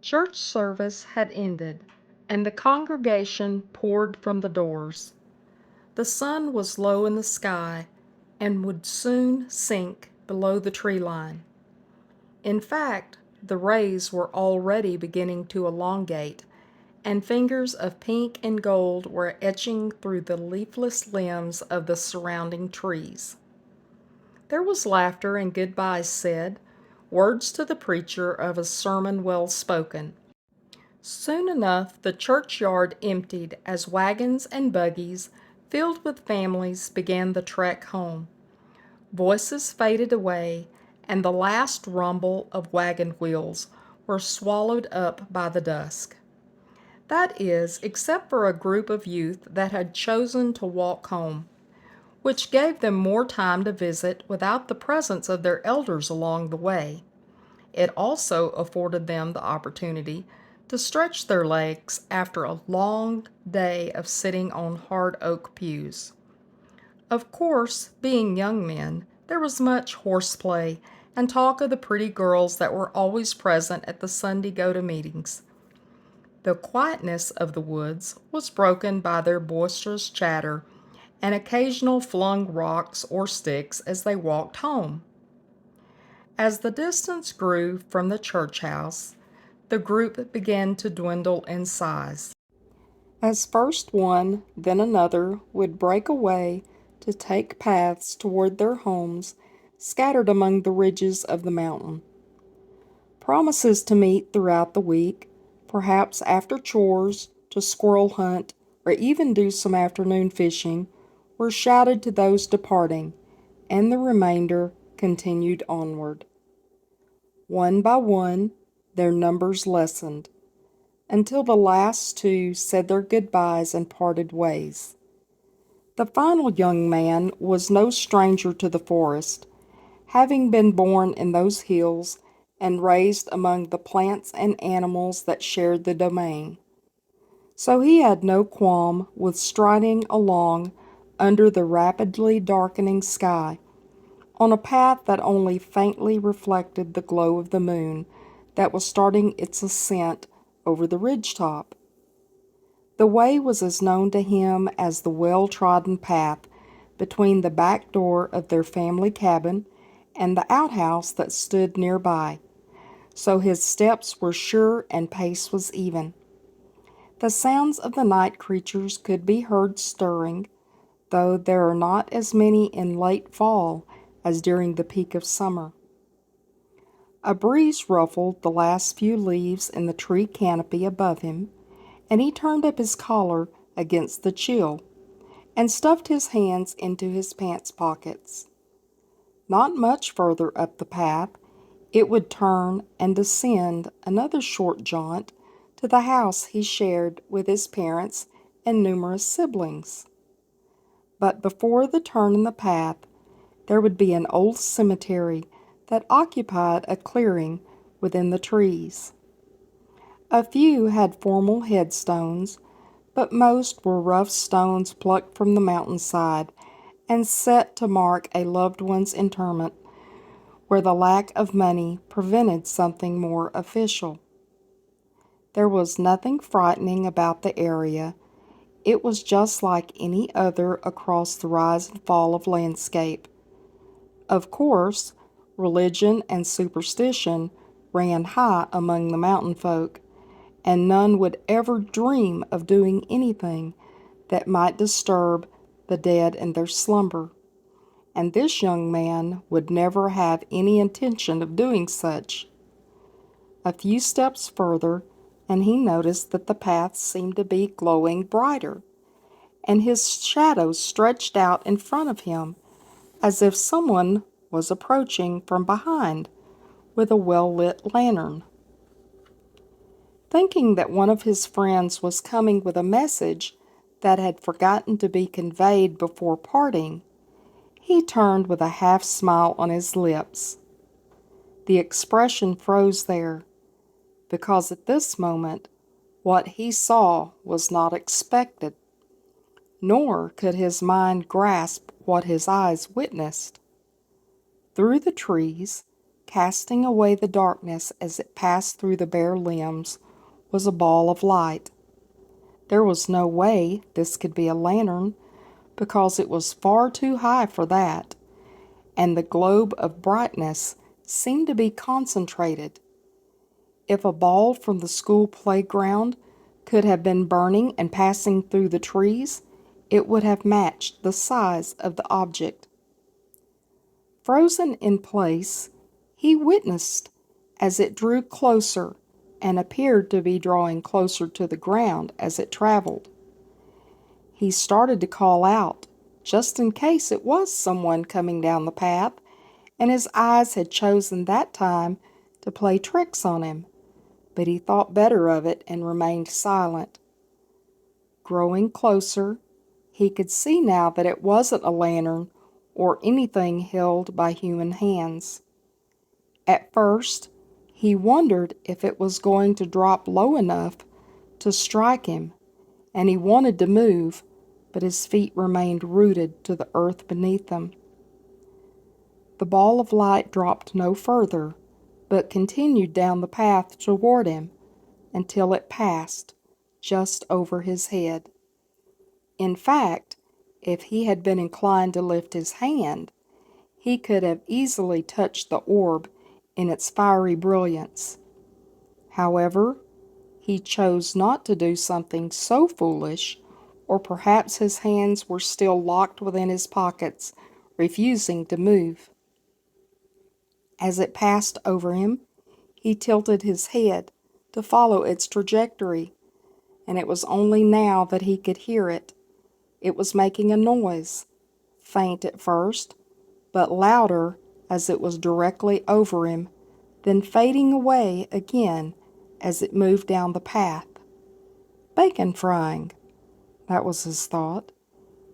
Church service had ended, and the congregation poured from the doors. The sun was low in the sky and would soon sink below the tree line. In fact, the rays were already beginning to elongate, and fingers of pink and gold were etching through the leafless limbs of the surrounding trees. There was laughter and goodbyes said, words to the preacher of a sermon well spoken. Soon enough the churchyard emptied as wagons and buggies, filled with families, began the trek home. Voices faded away, and the last rumble of wagon wheels were swallowed up by the dusk. That is, except for a group of youth that had chosen to walk home, which gave them more time to visit without the presence of their elders along the way. It also afforded them the opportunity to stretch their legs after a long day of sitting on hard oak pews. Of course, being young men, there was much horseplay and talk of the pretty girls that were always present at the Sunday go-to meetings. The quietness of the woods was broken by their boisterous chatter and occasional flung rocks or sticks as they walked home. As the distance grew from the church house, the group began to dwindle in size, as first one, then another would break away to take paths toward their homes scattered among the ridges of the mountain. Promises to meet throughout the week, perhaps after chores, to squirrel hunt, or even do some afternoon fishing, were shouted to those departing, and the remainder continued onward. One by one, their numbers lessened, until the last two said their goodbyes and parted ways. The final young man was no stranger to the forest, having been born in those hills and raised among the plants and animals that shared the domain. So he had no qualm with striding along under the rapidly darkening sky, on a path that only faintly reflected the glow of the moon that was starting its ascent over the ridge top. The way was as known to him as the well-trodden path between the back door of their family cabin and the outhouse that stood nearby, so his steps were sure and pace was even. The sounds of the night creatures could be heard stirring, though there are not as many in late fall as during the peak of summer. A breeze ruffled the last few leaves in the tree canopy above him, and he turned up his collar against the chill, and stuffed his hands into his pants pockets. Not much further up the path, it would turn and descend another short jaunt to the house he shared with his parents and numerous siblings. But before the turn in the path, there would be an old cemetery that occupied a clearing within the trees. A few had formal headstones, but most were rough stones plucked from the mountainside and set to mark a loved one's interment where the lack of money prevented something more official. There was nothing frightening about the area. It was just like any other across the rise and fall of landscape. Of course, religion and superstition ran high among the mountain folk, and none would ever dream of doing anything that might disturb the dead in their slumber. And this young man would never have any intention of doing such. A few steps further, and he noticed that the path seemed to be glowing brighter, and his shadow stretched out in front of him as if someone was approaching from behind with a well-lit lantern. Thinking that one of his friends was coming with a message that had forgotten to be conveyed before parting, he turned with a half-smile on his lips. The expression froze there, because at this moment what he saw was not expected, nor could his mind grasp what his eyes witnessed. Through the trees, casting away the darkness as it passed through the bare limbs, was a ball of light. There was no way this could be a lantern, because it was far too high for that, and the globe of brightness seemed to be concentrated. If a ball from the school playground could have been burning and passing through the trees, it would have matched the size of the object. Frozen in place, he witnessed as it drew closer and appeared to be drawing closer to the ground as it traveled. He started to call out, just in case it was someone coming down the path, and his eyes had chosen that time to play tricks on him, but he thought better of it and remained silent. Growing closer, he could see now that it wasn't a lantern or anything held by human hands. At first, he wondered if it was going to drop low enough to strike him, and he wanted to move, but his feet remained rooted to the earth beneath them. The ball of light dropped no further, but continued down the path toward him until it passed just over his head. In fact, if he had been inclined to lift his hand, he could have easily touched the orb in its fiery brilliance. However, he chose not to do something so foolish, or perhaps his hands were still locked within his pockets, refusing to move. As it passed over him, he tilted his head to follow its trajectory, and it was only now that he could hear it. It was making a noise, faint at first, but louder as it was directly over him, then fading away again as it moved down the path. Bacon frying, that was his thought.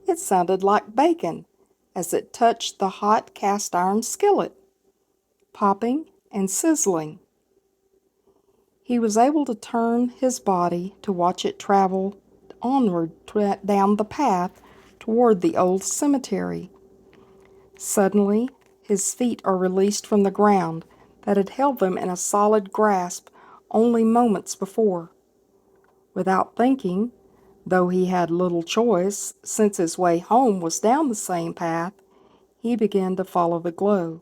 It sounded like bacon as it touched the hot cast iron skillet, popping and sizzling. He was able to turn his body to watch it travel onward down the path toward the old cemetery. Suddenly, his feet are released from the ground that had held them in a solid grasp only moments before. Without thinking, though he had little choice, since his way home was down the same path, he began to follow the glow.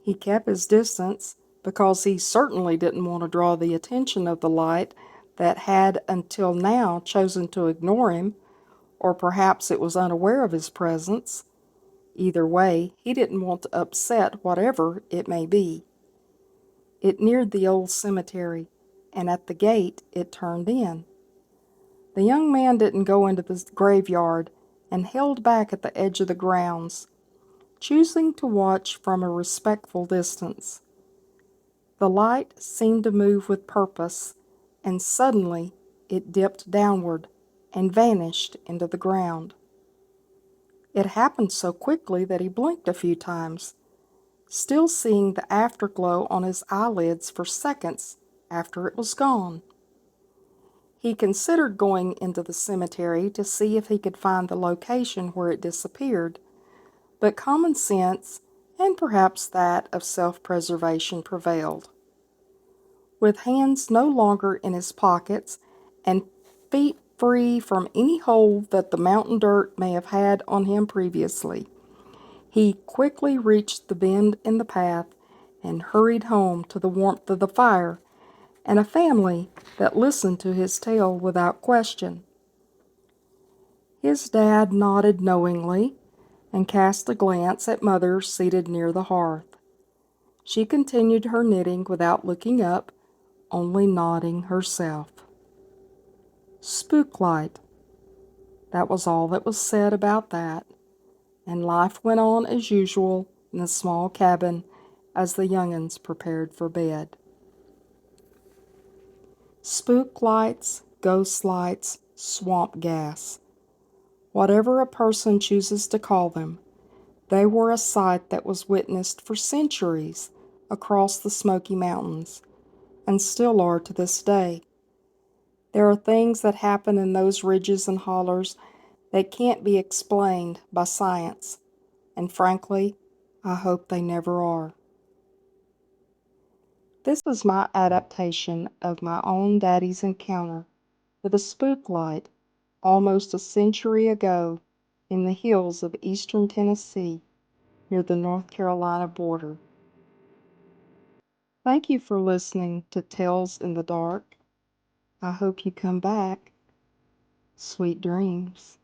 He kept his distance because he certainly didn't want to draw the attention of the light that had until now chosen to ignore him, or perhaps it was unaware of his presence. Either way, he didn't want to upset whatever it may be. It neared the old cemetery, and at the gate it turned in. The young man didn't go into the graveyard and held back at the edge of the grounds, choosing to watch from a respectful distance. The light seemed to move with purpose, and suddenly it dipped downward and vanished into the ground. It happened so quickly that he blinked a few times, still seeing the afterglow on his eyelids for seconds after it was gone. He considered going into the cemetery to see if he could find the location where it disappeared, but common sense and perhaps that of self-preservation prevailed. With hands no longer in his pockets and feet free from any hold that the mountain dirt may have had on him previously, he quickly reached the bend in the path and hurried home to the warmth of the fire and a family that listened to his tale without question. His dad nodded knowingly and cast a glance at Mother seated near the hearth. She continued her knitting without looking up, only nodding herself. Spook light. That was all that was said about that, and life went on as usual in the small cabin as the young'uns prepared for bed. Spook lights, ghost lights, swamp gas. Whatever a person chooses to call them, they were a sight that was witnessed for centuries across the Smoky Mountains, and still are to this day. There are things that happen in those ridges and hollers that can't be explained by science, and frankly, I hope they never are. This is my adaptation of my own daddy's encounter with a spook light almost a century ago in the hills of eastern Tennessee near the North Carolina border. Thank you for listening to Tales in the Dark. I hope you come back. Sweet dreams.